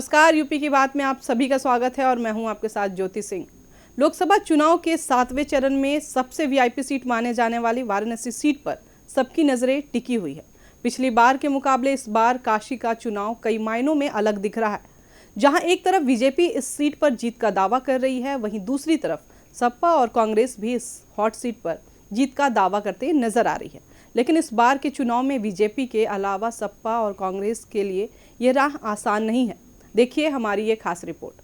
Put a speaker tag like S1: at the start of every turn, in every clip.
S1: नमस्कार, यूपी की बात में आप सभी का स्वागत है और मैं हूं आपके साथ ज्योति सिंह। लोकसभा चुनाव के 7वें चरण में सबसे वीआईपी सीट माने जाने वाली वाराणसी सीट पर सबकी नजरें टिकी हुई है। पिछली बार के मुकाबले इस बार काशी का चुनाव कई मायनों में अलग दिख रहा है। जहां एक तरफ बीजेपी इस सीट पर जीत का दावा कर रही है, वहीं दूसरी तरफ सपा और कांग्रेस भी इस हॉट सीट पर जीत का दावा करते नजर आ रही है। लेकिन इस बार के चुनाव में बीजेपी के अलावा सपा और कांग्रेस के लिए ये राह आसान नहीं है। देखिए हमारी ये खास रिपोर्ट।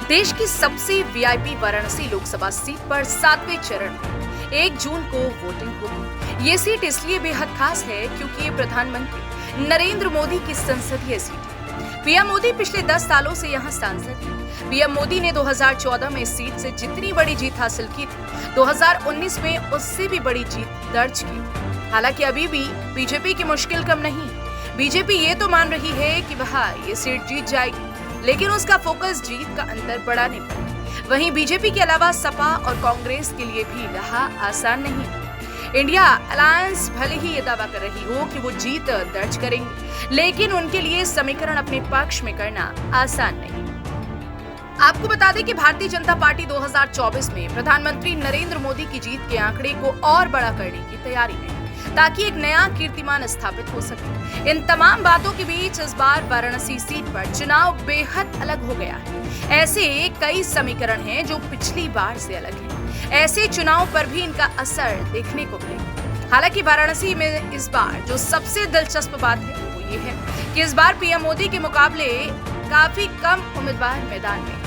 S2: देश की सबसे वीआईपी वाराणसी लोकसभा सीट पर 7वें चरण में 1 जून को वोटिंग होगी। ये सीट इसलिए बेहद खास है क्योंकि ये प्रधानमंत्री नरेंद्र मोदी की संसदीय सीट है। पीएम मोदी पिछले 10 सालों से यहाँ सांसद हैं। पीएम मोदी ने 2014 में इस सीट से जितनी बड़ी जीत हासिल की थी, 2019 में उससे भी बड़ी जीत दर्ज की। हालांकि अभी भी बीजेपी की मुश्किल कम नहीं। बीजेपी ये तो मान रही है कि वह ये सीट जीत जाएगी, लेकिन उसका फोकस जीत का अंतर बढ़ाने पर। वहीं बीजेपी के अलावा सपा और कांग्रेस के लिए भी राह आसान नहीं। इंडिया अलायंस भले ही ये दावा कर रही हो कि वो जीत दर्ज करेंगे, लेकिन उनके लिए समीकरण अपने पक्ष में करना आसान नहीं। आपको बता दें कि भारतीय जनता पार्टी 2024 में प्रधानमंत्री नरेंद्र मोदी की जीत के आंकड़े को और बड़ा करने की तैयारी में, ताकि एक नया कीर्तिमान स्थापित हो सके। इन तमाम बातों के बीच इस बार वाराणसी सीट पर चुनाव बेहद अलग हो गया है। ऐसे कई समीकरण हैं जो पिछली बार से अलग हैं। ऐसे चुनाव पर भी इनका असर देखने को मिलेगा। हालांकि वाराणसी में इस बार जो सबसे दिलचस्प बात है वो ये है कि इस बार पीएम मोदी के मुकाबले काफी कम उम्मीदवार मैदान में।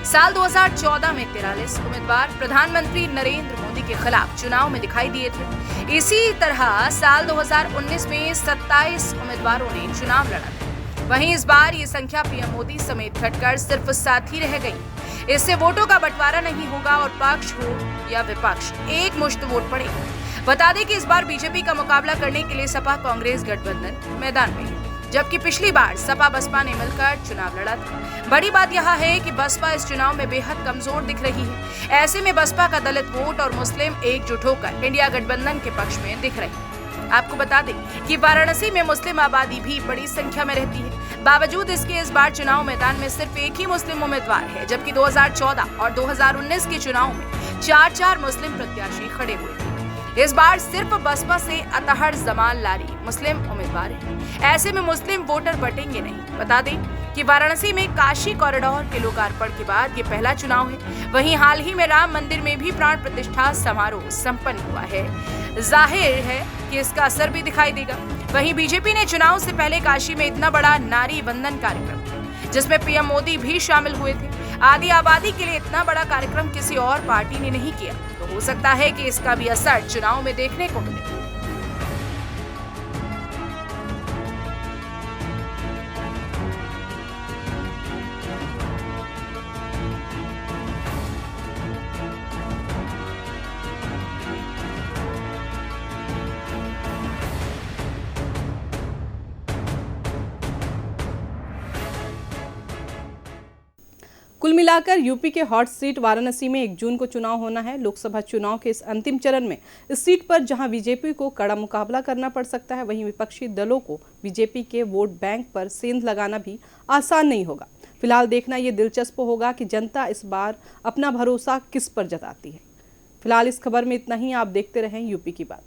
S2: साल 2014 में 43 उम्मीदवार प्रधानमंत्री नरेंद्र मोदी के खिलाफ चुनाव में दिखाई दिए थे। इसी तरह साल 2019 में 27 उम्मीदवारों ने चुनाव लड़ा था। वहीं इस बार ये संख्या पीएम मोदी समेत घटकर सिर्फ 7 ही रह गई। इससे वोटों का बंटवारा नहीं होगा और पक्ष हो या विपक्ष एक मुश्त वोट पड़ेगा। बता दें कि इस बार बीजेपी का मुकाबला करने के लिए सपा कांग्रेस गठबंधन मैदान में है, जबकि पिछली बार सपा बसपा ने मिलकर चुनाव लड़ा था। बड़ी बात यह है कि बसपा इस चुनाव में बेहद कमजोर दिख रही है। ऐसे में बसपा का दलित वोट और मुस्लिम एकजुट होकर इंडिया गठबंधन के पक्ष में दिख रही है। आपको बता दें कि वाराणसी में मुस्लिम आबादी भी बड़ी संख्या में रहती है। बावजूद इसके इस बार चुनाव मैदान में सिर्फ एक ही मुस्लिम उम्मीदवार है, जबकि 2014 और 2019 के चुनाव में 4 मुस्लिम प्रत्याशी खड़े हुए थे। इस बार सिर्फ बसपा से अतहर जमाल लारी मुस्लिम उम्मीदवार हैं। ऐसे में मुस्लिम वोटर बटेंगे नहीं। बता दें कि वाराणसी में काशी कॉरिडोर के लोकार्पण के बाद ये पहला चुनाव है। वहीं हाल ही में राम मंदिर में भी प्राण प्रतिष्ठा समारोह संपन्न हुआ है। जाहिर है कि इसका असर भी दिखाई देगा। वहीं बीजेपी ने चुनाव से पहले काशी में इतना बड़ा नारी वंदन कार्यक्रम, जिसमें पीएम मोदी भी शामिल हुए थे। आदि आबादी के लिए इतना बड़ा कार्यक्रम किसी और पार्टी ने नहीं किया, तो हो सकता है कि इसका भी असर चुनाव में देखने को मिले।
S1: कुल मिलाकर यूपी के हॉट सीट वाराणसी में 1 जून को चुनाव होना है। लोकसभा चुनाव के इस अंतिम चरण में इस सीट पर जहां बीजेपी को कड़ा मुकाबला करना पड़ सकता है, वहीं विपक्षी दलों को बीजेपी के वोट बैंक पर सेंध लगाना भी आसान नहीं होगा। फिलहाल देखना ये दिलचस्प होगा कि जनता इस बार अपना भरोसा किस पर जताती है। फिलहाल इस खबर में इतना ही। आप देखते रहें यूपी की बात।